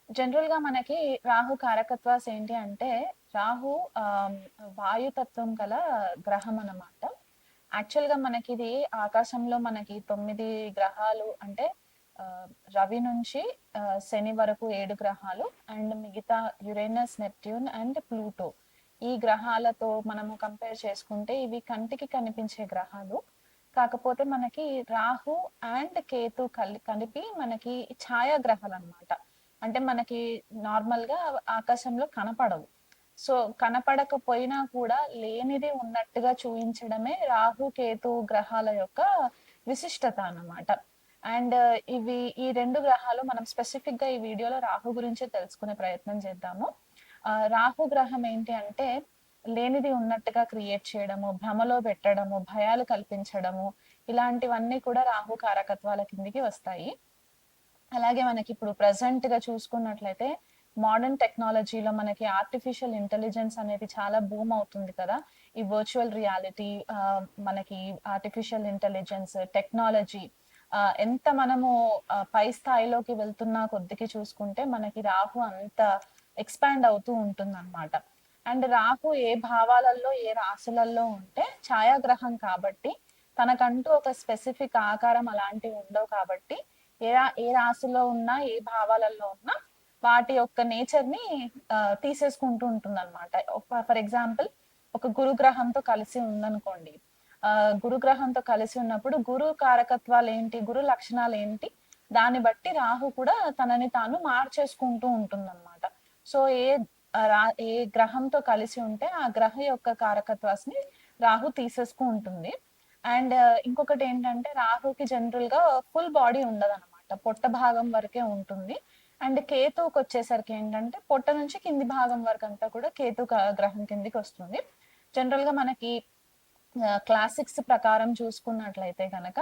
జనరల్‌గా మనకి రాహు కారకత్వాస్ ఏంటి అంటే, రాహు ఆహ్, వాయుతత్వం గల గ్రహం అన్నమాట. యాక్చువల్‌గా మనకిది ఆకాశంలో మనకి 9 గ్రహాలు అంటే ఆహ్, రవి నుంచి శని వరకు 7 గ్రహాలు అండ్ మిగతా యురేనస్, నెప్ట్యూన్ అండ్ ప్లూటో. ఈ గ్రహాలతో మనము కంపేర్ చేసుకుంటే ఇవి కంటికి కనిపించే గ్రహాలు. కాకపోతే మనకి రాహు అండ్ కేతు కలిపి మనకి ఛాయాగ్రహాలన్నమాట. అంటే మనకి నార్మల్‌గా ఆకాశంలో కనపడవు. సో, కనపడకపోయినా కూడా లేనిది ఉన్నట్టుగా చూయించడమే రాహు, కేతు గ్రహాల యొక్క విశిష్టత అన్నమాట. అండ్ ఇవి ఈ 2 గ్రహాలు మనం స్పెసిఫిక్‌గా ఈ వీడియోలో రాహు గురించే తెలుసుకునే ప్రయత్నం చేద్దాము. రాహు గ్రహం ఏంటి అంటే లేనిది ఉన్నట్టుగా క్రియేట్ చేయడము, భ్రమలో పెట్టడము, భయాలు కల్పించడము ఇలాంటివన్నీ కూడా రాహు కారకత్వాల కిందకి వస్తాయి. అలాగే మనకిప్పుడు ప్రెజెంట్‌గా చూసుకున్నట్లయితే మోడర్న్ టెక్నాలజీలో మనకి ఆర్టిఫిషియల్ ఇంటెలిజెన్స్ అనేది చాలా బూమ్ అవుతుంది కదా! ఈ వర్చువల్ రియాలిటీ మనకి ఆర్టిఫిషియల్ ఇంటెలిజెన్స్, టెక్నాలజీ ఎంత మనము పై స్థాయిలోకి వెళ్తున్న కొద్దికి చూసుకుంటే మనకి రాహు అంత ఎక్స్‌పాండ్ అవుతూ ఉంటుందన్నమాట. అండ్ రాహు ఏ భావాలలో, ఏ రాశులలో ఉంటే ఛాయాగ్రహం కాబట్టి తనకంటూ ఒక స్పెసిఫిక్ ఆకారం అలాంటివి ఉండవు కాబట్టి ఏ రాశిలో ఉన్నా, ఏ భావాలలో ఉన్నా వాటి యొక్క నేచర్‌ని తీసేసుకుంటూ ఉంటుందన్నమాట. ఫర్ ఎగ్జాంపుల్ ఒక గురుగ్రహంతో కలిసి ఉందనుకోండి. గురుగ్రహంతో కలిసి ఉన్నప్పుడు గురు కారకత్వాలేంటి? గురు లక్షణాలేంటి? దాన్ని బట్టి రాహు కూడా తనని తాను మార్చేసుకుంటూ ఉంటుందన్నమాట. సో, ఏ గ్రహంతో కలిసి ఉంటే ఆ గ్రహం యొక్క కారకత్వాస్‌ని రాహు తీసేసుకు ఉంటుంది. అండ్ ఇంకొకటేంటంటే రాహుకి జనరల్‌గా ఫుల్ బాడీ ఉండదనమాట. పొట్ట భాగం వరకే ఉంటుంది. అండ్ కేతువుకొచ్చేసరికి ఏంటంటే పొట్ట నుంచి కింది భాగం వరకంతా కూడా గ్రహం కిందికొస్తుంది. జనరల్‌గా మనకి క్లాసిక్స్ ప్రకారం చూసుకున్నట్లయితే గనక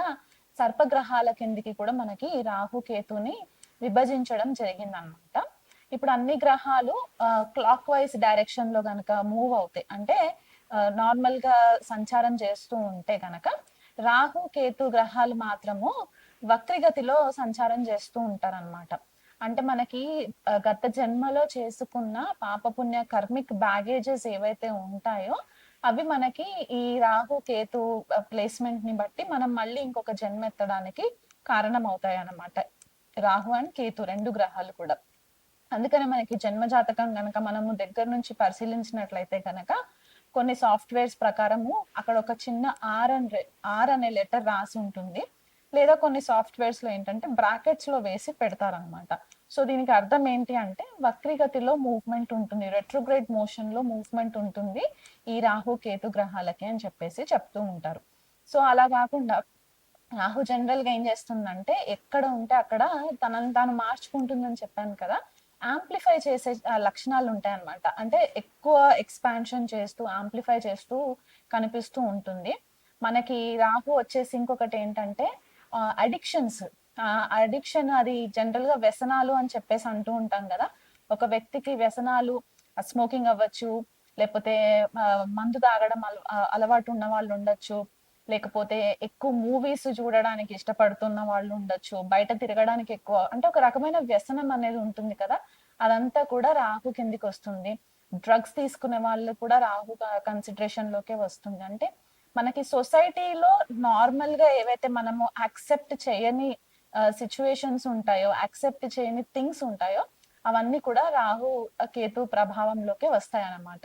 సర్పగ్రహాల కిందికి కూడా మనకి రాహు, కేతుని విభజించడం జరిగిందనమాట. ఇప్పుడు అన్ని గ్రహాలు క్లాక్ వైస్ డైరెక్షన్‌లో గనక మూవ్ అవుతాయి. అంటే నార్మల్‌గా సంచారం చేస్తూ ఉంటే గనక రాహు, కేతు గ్రహాలు మాత్రము వక్రగతిలో సంచారం చేస్తూ ఉంటారనమాట. అంటే మనకి గత జన్మలో చేసుకున్న పాపపుణ్య కర్మిక్ బ్యాగేజెస్ ఏవైతే ఉంటాయో అవి మనకి ఈ రాహు, కేతు ప్లేస్‌మెంట్‌ని బట్టి మనం మళ్ళీ ఇంకొక జన్మ ఎత్తడానికి కారణమవుతాయన్నమాట. రాహు అండ్ కేతు 2 గ్రహాలు కూడా. అందుకనే మనకి జన్మ జాతకం గనక మనము దగ్గర నుంచి పరిశీలించినట్లయితే గనక కొన్ని సాఫ్ట్‌వేర్స్ ప్రకారము అక్కడ ఒక చిన్న ఆర్ అనే లెటర్ రాసి ఉంటుంది. లేదా కొన్ని సాఫ్ట్‌వేర్స్‌లో ఏంటంటే బ్రాకెట్స్‌లో వేసి పెడతారనమాట. సో, దీనికి అర్థం ఏంటి అంటే వక్రీగతిలో మూవ్‌మెంట్ ఉంటుంది. రెట్రోగ్రేడ్ మోషన్‌లో మూవ్‌మెంట్ ఉంటుంది. ఈ రాహు, కేతు గ్రహాలకి అని చెప్పేసి చెప్తూ ఉంటారు. సో, అలా గాకుండా రాహు జనరల్‌గా ఏం చేస్తుందంటే ఎక్కడ ఉంటే అక్కడ తనని తాను మార్చుకుంటుందని చెప్పాను కదా! యాంప్లిఫై చేసే లక్షణాలుంటాయన్నమాట. అంటే ఎక్కువ ఎక్స్‌పాన్షన్ చేస్తూ, యాంప్లిఫై చేస్తూ కనిపిస్తూ ఉంటుంది. మనకి రాహు వచ్చేసి ఇంకొకటేంటంటే అడిక్షన్స్. అడిక్షన్ అది జనరల్‌గా వ్యసనాలు అని చెప్పేసి అంటూ ఉంటాం గదా! ఒక వ్యక్తికి వ్యసనాలు స్మోకింగ్ అవ్వచ్చు, లేకపోతే మందు తాగడం అలవాటు ఉన్న వాళ్ళుండొచ్చు. లేకపోతే ఎక్కువ మూవీస్ చూడడానికి ఇష్టపడుతున్న వాళ్ళు ఉండొచ్చు. బయట తిరగడానికి ఎక్కువ అంటే ఒక రకమైన వ్యసనం అనేది ఉంటుంది కదా! అదంతా కూడా రాహు కిందికొస్తుంది. డ్రగ్స్ తీసుకునే వాళ్ళు కూడా రాహు కన్సిడరేషన్‌లోకే వస్తుంది. అంటే మనకి సొసైటీలో నార్మల్‌గా ఏవైతే మనము యాక్సెప్ట్ చేయని సిట్యుయేషన్స్ ఉంటాయో, యాక్సెప్ట్ చేయని థింగ్స్ ఉంటాయో, అవన్నీ కూడా రాహు, కేతు ప్రభావంలోకే వస్తాయన్నమాట.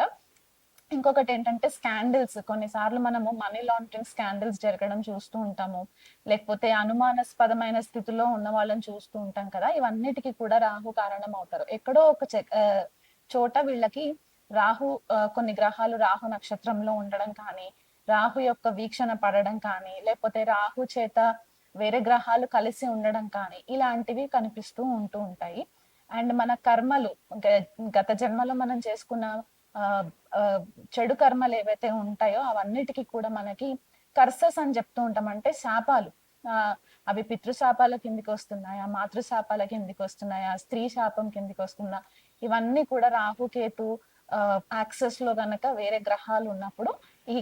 ఇంకొకటేంటంటే స్కాండల్స్. కొన్నిసార్లు మనము మనీ లాండరింగ్ స్కాండల్స్ జరగడం చూస్తూ ఉంటాము. లేకపోతే అనుమానాస్పదమైన స్థితిలో ఉన్న వాళ్ళని చూస్తూ ఉంటాం కదా! ఇవన్నిటికి కూడా రాహు కారణమవుతారు. ఎక్కడో ఒక చోట వీళ్ళకి కొన్ని గ్రహాలు రాహు నక్షత్రంలో ఉండడం కానీ, రాహు యొక్క వీక్షణ పడడం కానీ, లేకపోతే రాహు చేత వేరే గ్రహాలు కలిసి ఉండడం కానీ, ఇలాంటివి కనిపిస్తూ ఉంటూ ఉంటాయి. అండ్ మన కర్మలు గ గత జన్మలో మనం చేసుకున్న ఆహ్, ఆహ్, చెడు కర్మలు ఏవైతే ఉంటాయో అవన్నిటికి కూడా మనకి కర్సెస్ అని చెప్తూ ఉంటాం. అంటే శాపాలు. అవి పితృశాపాల కిందకొస్తున్నాయా? మాతృశాపాల కిందకొస్తున్నాయా? స్త్రీ శాపం కిందకొస్తుందా? ఇవన్నీ కూడా రాహు, కేతు యాక్సెస్‌లో గనక వేరే గ్రహాలు ఉన్నప్పుడు ఈ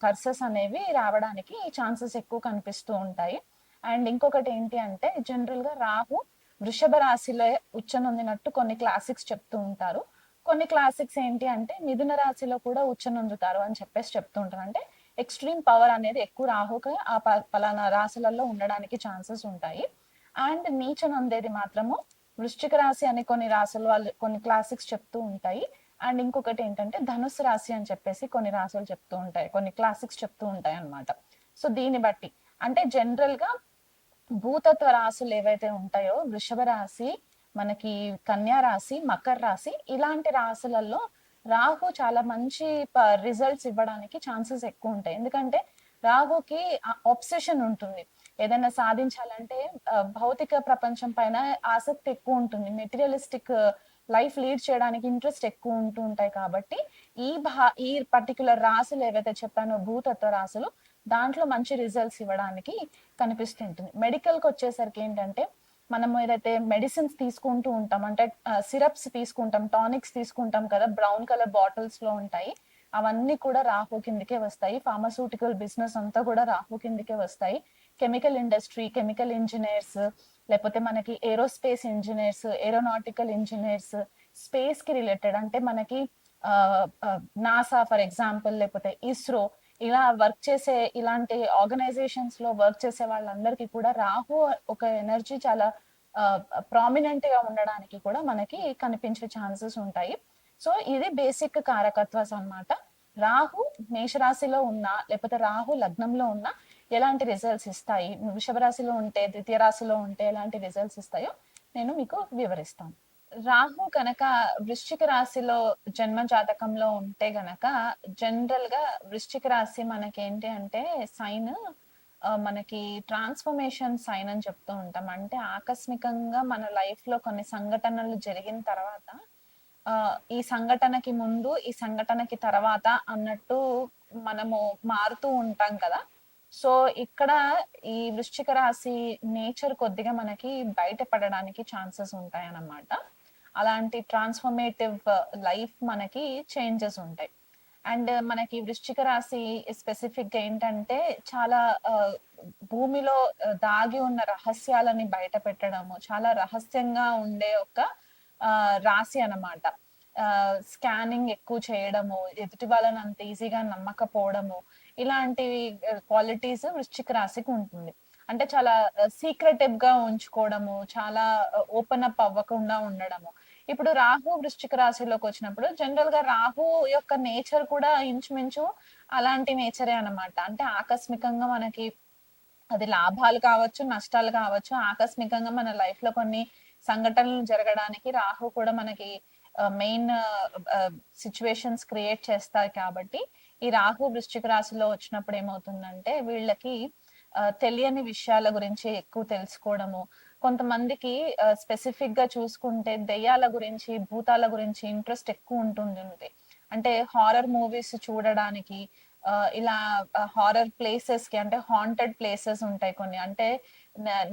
కర్సెస్ అనేవి రావడానికి ఛాన్సెస్ ఎక్కువ కనిపిస్తూ ఉంటాయి. అండ్ ఇంకొకటి ఏంటి అంటే జనరల్‌గా రాహు వృషభ రాశిలో ఉచ్చనొందినట్టు కొన్ని క్లాసిక్స్ చెప్తూ ఉంటారు. కొన్ని క్లాసిక్స్ ఏంటి అంటే మిథున రాశిలో కూడా ఉచ్చనొందుతారు అని చెప్పేసి చెప్తూ ఉంటారు. అంటే ఎక్స్‌ట్రీమ్ పవర్ అనేది ఎక్కువ రాహుకి ఆ పలానా రాశులలో ఉండడానికి ఛాన్సెస్ ఉంటాయి. అండ్ నీచనొందేది మాత్రము వృశ్చిక రాశి అని కొన్ని రాసుల వాళ్ళు కొన్ని క్లాసిక్స్ చెప్తూ ఉంటాయి. అండ్ ఇంకొకటి ఏంటంటే ధనుస్సు రాశి అని చెప్పేసి కొన్ని రాసులు చెప్తూ ఉంటాయి. కొన్ని క్లాసిక్స్ చెప్తూ ఉంటాయన్నమాట. సో దీన్ని బట్టి అంటే జనరల్‌గా భూతత్వ రాశులు ఏవైతే ఉంటాయో వృషభ రాశి, మనకి కన్యా రాశి, మకర రాశి ఇలాంటి రాశులలో రాహు చాలా మంచి రిజల్ట్స్ ఇవ్వడానికి ఛాన్సెస్ ఎక్కువ ఉంటాయి. ఎందుకంటే రాహుకి ఆబ్సెషన్ ఉంటుంది. ఏదైనా సాధించాలంటే భౌతిక ప్రపంచం పైన ఆసక్తి ఎక్కువ ఉంటుంది. మెటీరియలిస్టిక్ లైఫ్ లీడ్ చేయడానికి ఇంట్రెస్ట్ ఎక్కువ ఉంటూ ఉంటాయి కాబట్టి ఈ పర్టిక్యులర్ రాశులు ఏవైతే చెప్పానో భూతత్వ రాశులు దాంట్లో మంచి రిజల్ట్స్ ఇవ్వడానికి కనిపిస్తుంటుంది. మెడికల్‌కి వచ్చేసరికి ఏంటంటే, మనము ఏదైతే మెడిసిన్స్ తీసుకుంటూ ఉంటాం అంటే సిరప్స్ తీసుకుంటాం, టానిక్స్ తీసుకుంటాం కదా! బ్రౌన్ కలర్ బాటిల్స్‌లో ఉంటాయి. అవన్నీ కూడా రాహు కిందకే వస్తాయి. ఫార్మాస్యూటికల్ బిజినెస్ అంతా కూడా రాహు కిందకే వస్తాయి. కెమికల్ ఇండస్ట్రీ, కెమికల్ ఇంజినీర్స్ లేకపోతే మనకి ఏరోస్పేస్ ఇంజినీర్స్, ఏరోనాటికల్ ఇంజినీర్స్, స్పేస్‌కి రిలేటెడ్ అంటే మనకి నాసా ఫర్ ఎగ్జాంపుల్ లేకపోతే ఇస్రో ఇలా వర్క్ చేసే ఇలాంటి ఆర్గనైజేషన్స్ లో వర్క్ చేసే వాళ్ళందరికీ కూడా రాహు ఒక ఎనర్జీ చాలా ప్రామినెంట్ గా ఉండడానికి కూడా మనకి కనిపించే ఛాన్సెస్ ఉంటాయి. సో ఇది బేసిక్ కారకత్వాస్ అన్నమాట. రాహు మేషరాశిలో ఉన్నా లేకపోతే రాహు లగ్నంలో ఉన్నా ఎలాంటి రిజల్ట్స్ ఇస్తాయి, వృషభ రాశిలో ఉంటే ద్వితీయ రాశిలో ఉంటే ఎలాంటి రిజల్ట్స్ ఇస్తాయో నేను మీకు వివరిస్తాను. రాహు కనుక వృశ్చిక రాశిలో జన్మ జాతకంలో ఉంటే గనక జనరల్ గా వృశ్చిక రాశి మనకేంటి అంటే సైన్ మనకి ట్రాన్స్ఫర్మేషన్ సైన్ అని చెప్తూ ఉంటాం. అంటే ఆకస్మికంగా మన లైఫ్ లో కొన్ని సంఘటనలు జరిగిన తర్వాత ఈ సంఘటనకి ముందు ఈ సంఘటనకి తర్వాత అన్నట్టు మనము మారుతూ ఉంటాం కదా. సో ఇక్కడ ఈ వృశ్చిక రాశి నేచర్ కొద్దిగా మనకి బయటపడడానికి ఛాన్సెస్ ఉంటాయన్నమాట. అలాంటి ట్రాన్స్ఫర్మేటివ్ లైఫ్ మనకి చేంజెస్ ఉంటాయి. అండ్ మనకి వృశ్చిక రాశి స్పెసిఫిక్ గా ఏంటంటే చాలా భూమిలో దాగి ఉన్న రహస్యాలని బయట పెట్టడము, చాలా రహస్యంగా ఉండే ఒక రాశి అన్నమాట. స్కానింగ్ ఎక్కువ చేయడము, ఎదుటి వాళ్ళని అంత ఈజీగా నమ్మకపోవడము, ఇలాంటి క్వాలిటీస్ వృశ్చిక రాశికి ఉంటుంది. అంటే చాలా సీక్రెటివ్ గా ఉంచుకోవడము, చాలా ఓపెన్ అప్ అవ్వకుండా ఉండడము. ఇప్పుడు రాహు వృశ్చిక రాశిలోకి వచ్చినప్పుడు జనరల్ గా రాహు యొక్క నేచర్ కూడా ఇంచుమించు అలాంటి నేచరే అన్నమాట. అంటే ఆకస్మికంగా మనకి అది లాభాలు కావచ్చు, నష్టాలు కావచ్చు, ఆకస్మికంగా మన లైఫ్ లో కొన్ని సంఘటనలు జరగడానికి రాహు కూడా మనకి మెయిన్ సిచ్యువేషన్స్ క్రియేట్ చేస్తాయి కాబట్టి ఈ రాహు వృశ్చిక రాశిలో వచ్చినప్పుడు ఏమవుతుందంటే వీళ్ళకి తెలియని విషయాల గురించి ఎక్కువ తెలుసుకోవడము, కొంతమందికి స్పెసిఫిక్ గా చూసుకుంటే దెయ్యాల గురించి, భూతాల గురించి ఇంట్రెస్ట్ ఎక్కువ ఉంటుంది. అంటే హారర్ మూవీస్ చూడడానికి ఇలా హారర్ ప్లేసెస్ కి అంటే హాంటెడ్ ప్లేసెస్ ఉంటాయి కొన్ని. అంటే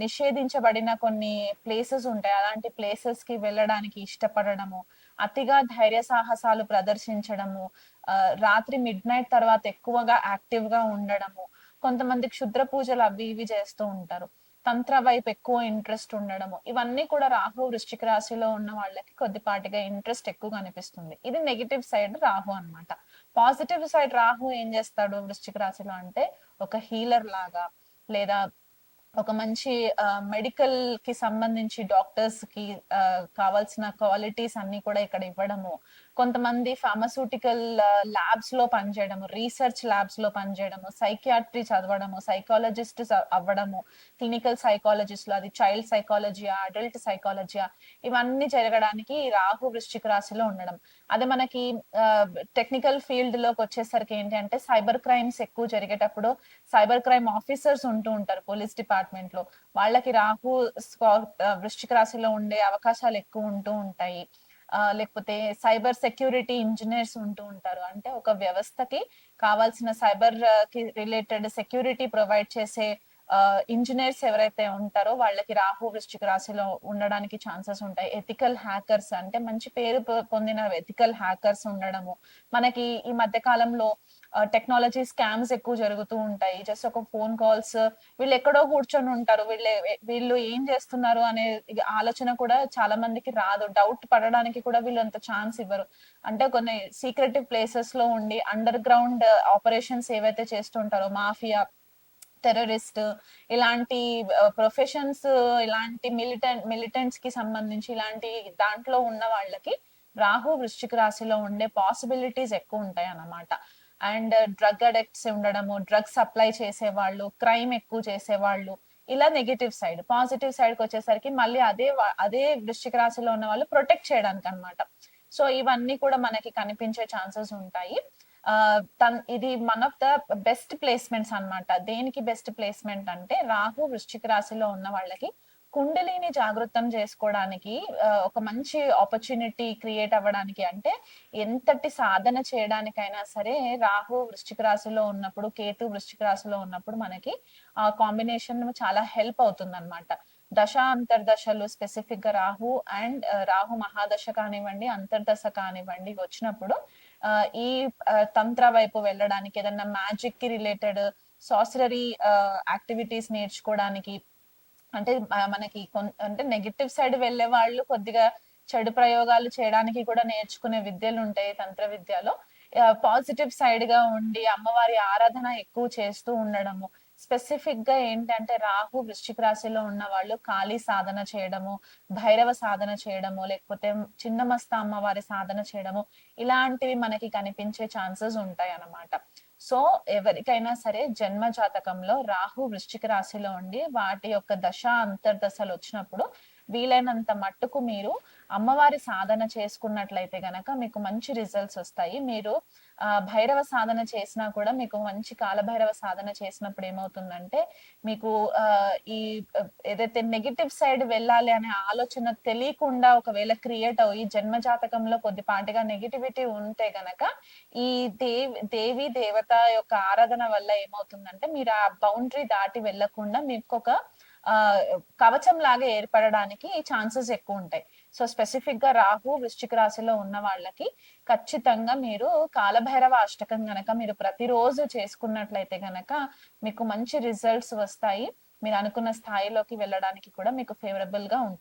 నిషేధించబడిన కొన్ని ప్లేసెస్ ఉంటాయి. అలాంటి ప్లేసెస్ కి వెళ్ళడానికి ఇష్టపడడము, అతిగా ధైర్య సాహసాలు ప్రదర్శించడము, రాత్రి మిడ్‌నైట్ తర్వాత ఎక్కువగా యాక్టివ్ గా ఉండడము, కొంతమంది క్షుద్ర పూజలు అవి ఇవి చేస్తూ ఉంటారు. తంత్ర వైపు ఎక్కువ ఇంట్రెస్ట్ ఉండడము, ఇవన్నీ కూడా రాహు వృశ్చిక రాశిలో ఉన్న వాళ్ళకి కొద్దిపాటిగా ఇంట్రెస్ట్ ఎక్కువ కనిపిస్తుంది. ఇది నెగెటివ్ సైడ్ రాహు అన్నమాట. పాజిటివ్ సైడ్ రాహు ఏం చేస్తాడు వృశ్చిక రాశిలో అంటే ఒక హీలర్ లాగా, లేదా ఒక మంచి మెడికల్ కి సంబంధించి డాక్టర్స్ కి కావాల్సిన క్వాలిటీస్ అన్ని కూడా ఇక్కడ ఇవ్వడము, కొంతమంది ఫార్మాస్యూటికల్ ల్యాబ్స్ లో పనిచేయడము, రీసెర్చ్ ల్యాబ్స్ లో పనిచేయడము, సైకియాట్రీ చదవడము, సైకాలజిస్ట్ అవ్వడము, క్లినికల్ సైకాలజిస్ట్ లో అది చైల్డ్ సైకాలజీయా, అడల్ట్ సైకాలజీయా, ఇవన్నీ జరగడానికి రాహు వృశ్చిక రాశిలో ఉండడం. అదే మనకి టెక్నికల్ ఫీల్డ్ లోకి వచ్చేసరికి ఏంటి అంటే సైబర్ క్రైమ్స్ ఎక్కువ జరిగేటప్పుడు సైబర్ క్రైమ్ ఆఫీసర్స్ ఉంటూ ఉంటారు పోలీస్ డిపార్ట్మెంట్ లో, వాళ్ళకి రాహు వృశ్చిక రాశిలో ఉండే అవకాశాలు ఎక్కువ ఉంటూ ఉంటాయి. లేకపోతే సైబర్ సెక్యూరిటీ ఇంజనీర్స్ ఉంటూ ఉంటారు. అంటే ఒక వ్యవస్థకి కావాల్సిన సైబర్ కి రిలేటెడ్ సెక్యూరిటీ ప్రొవైడ్ చేసే ఇంజనీర్స్ ఎవరైతే ఉంటారో వాళ్ళకి రాహు వృశ్చిక రాశిలో ఉండడానికి ఛాన్సెస్ ఉంటాయి. ఎథికల్ హ్యాకర్స్ అంటే మంచి పేరు పొందిన ఎథికల్ హ్యాకర్స్ ఉండడము, మనకి ఈ మధ్య కాలంలో టెక్నాలజీ స్కామ్స్ ఎక్కువ జరుగుతూ ఉంటాయి. జస్ట్ ఒక ఫోన్ కాల్స్, వీళ్ళు ఎక్కడో కూర్చొని ఉంటారు. వీళ్ళు ఏం చేస్తున్నారు అనే ఆలోచన కూడా చాలా మందికి రాదు. డౌట్ పడడానికి కూడా వీళ్ళు అంత ఛాన్స్ ఇవ్వరు. అంటే కొన్ని సీక్రెటివ్ ప్లేసెస్ లో ఉండి అండర్ గ్రౌండ్ ఆపరేషన్స్ ఏవైతే చేస్తుంటారో మాఫియా, టెర్రరిస్ట్, ఇలాంటి ప్రొఫెషన్స్, ఇలాంటి మిలిటెంట్స్ కి సంబంధించి ఇలాంటి దాంట్లో ఉన్న వాళ్ళకి రాహు వృశ్చిక రాశిలో ఉండే పాసిబిలిటీస్ ఎక్కువ ఉంటాయి అన్నమాట. అండ్ డ్రగ్ అడిక్ట్స్ ఉండడము, డ్రగ్ సప్లై చేసేవాళ్ళు, క్రైమ్ ఎక్కువ చేసేవాళ్ళు, ఇలా నెగటివ్ సైడ్. పాజిటివ్ సైడ్ కి వచ్చేసరికి మళ్ళీ అదే వృశ్చిక రాశిలో ఉన్న వాళ్ళు ప్రొటెక్ట్ చేయడానికి అన్నమాట. సో ఇవన్నీ కూడా మనకి కనిపించే ఛాన్సెస్ ఉంటాయి. ఇది one of the best placements అన్నమాట. దేనికి బెస్ట్ ప్లేస్మెంట్ అంటే రాహు వృశ్చిక రాశిలో ఉన్న వాళ్ళకి కుండలిని జాగృతం చేసుకోవడానికి, ఒక మంచి ఆపర్చునిటీ క్రియేట్ అవ్వడానికి, అంటే ఎంతటి సాధన చేయడానికైనా సరే రాహు వృశ్చిక రాశిలో ఉన్నప్పుడు, కేతు వృశ్చిక రాశిలో ఉన్నప్పుడు మనకి ఆ కాంబినేషన్ చాలా హెల్ప్ అవుతుంది అనమాట. దశ అంతర్దశలు స్పెసిఫిక్ గా రాహు అండ్ రాహు మహాదశ కానివ్వండి, అంతర్దశ కానివ్వండి వచ్చినప్పుడు ఈ తంత్ర వైపు వెళ్ళడానికి, ఏదన్నా మ్యాజిక్ కి రిలేటెడ్ సాసరరీ యాక్టివిటీస్ నేర్చుకోవడానికి, అంటే మనకి అంటే నెగటివ్ సైడ్ వెళ్ళే వాళ్ళు కొద్దిగా చెడు ప్రయోగాలు చేయడానికి కూడా నేర్చుకునే విద్యలు ఉంటాయి తంత్ర విద్యలో. పాజిటివ్ సైడ్ గా ఉండి అమ్మవారి ఆరాధన ఎక్కువ చేస్తూ ఉండడము. స్పెసిఫిక్ గా ఏంటంటే రాహు వృశ్చిక రాశిలో ఉన్న వాళ్ళు కాళీ సాధన చేయడము, భైరవ సాధన చేయడము, లేకపోతే చిన్నమస్త అమ్మవారి సాధన చేయడము, ఇలాంటివి మనకి కనిపించే ఛాన్సెస్ ఉంటాయి అన్నమాట. సో ఎవరికైనా సరే జన్మ జాతకంలో రాహు వృశ్చిక రాశిలో ఉండి వాటి యొక్క దశ అంతర్దశలు వచ్చినప్పుడు వీలైనంత మట్టుకు మీరు అమ్మవారి సాధన చేసుకున్నట్లయితే గనక మీకు మంచి రిజల్ట్స్ వస్తాయి. మీరు భైరవ సాధన చేసినా కూడా, మీకు మంచి కాలభైరవ సాధన చేసినప్పుడు ఏమవుతుందంటే మీకు ఈ ఏదైతే నెగిటివ్ సైడ్ వెళ్ళాలి అనే ఆలోచన తెలియకుండా ఒకవేళ క్రియేట్ అయ్యి జన్మ జాతకంలో కొద్దిపాటిగా నెగిటివిటీ ఉంటే గనక ఈ దేవి దేవత యొక్క ఆరాధన వల్ల ఏమవుతుందంటే మీరు ఆ బౌండరీ దాటి వెళ్లకుండా మీకు ఒక కవచం లాగా ఏర్పడడానికి ఛాన్సెస్ ఎక్కువ ఉంటాయి. సో స్పెసిఫిక్ గా రాహు వృశ్చిక రాశిలో ఉన్న వాళ్ళకి ఖచ్చితంగా మీరు కాలభైరవ అష్టకం గనక మీరు ప్రతిరోజు చేసుకున్నట్లయితే గనక మీకు మంచి రిజల్ట్స్ వస్తాయి. మీరు అనుకున్న స్థాయిలోకి వెళ్ళడానికి కూడా మీకు ఫేవరబుల్ గా ఉంటుంది.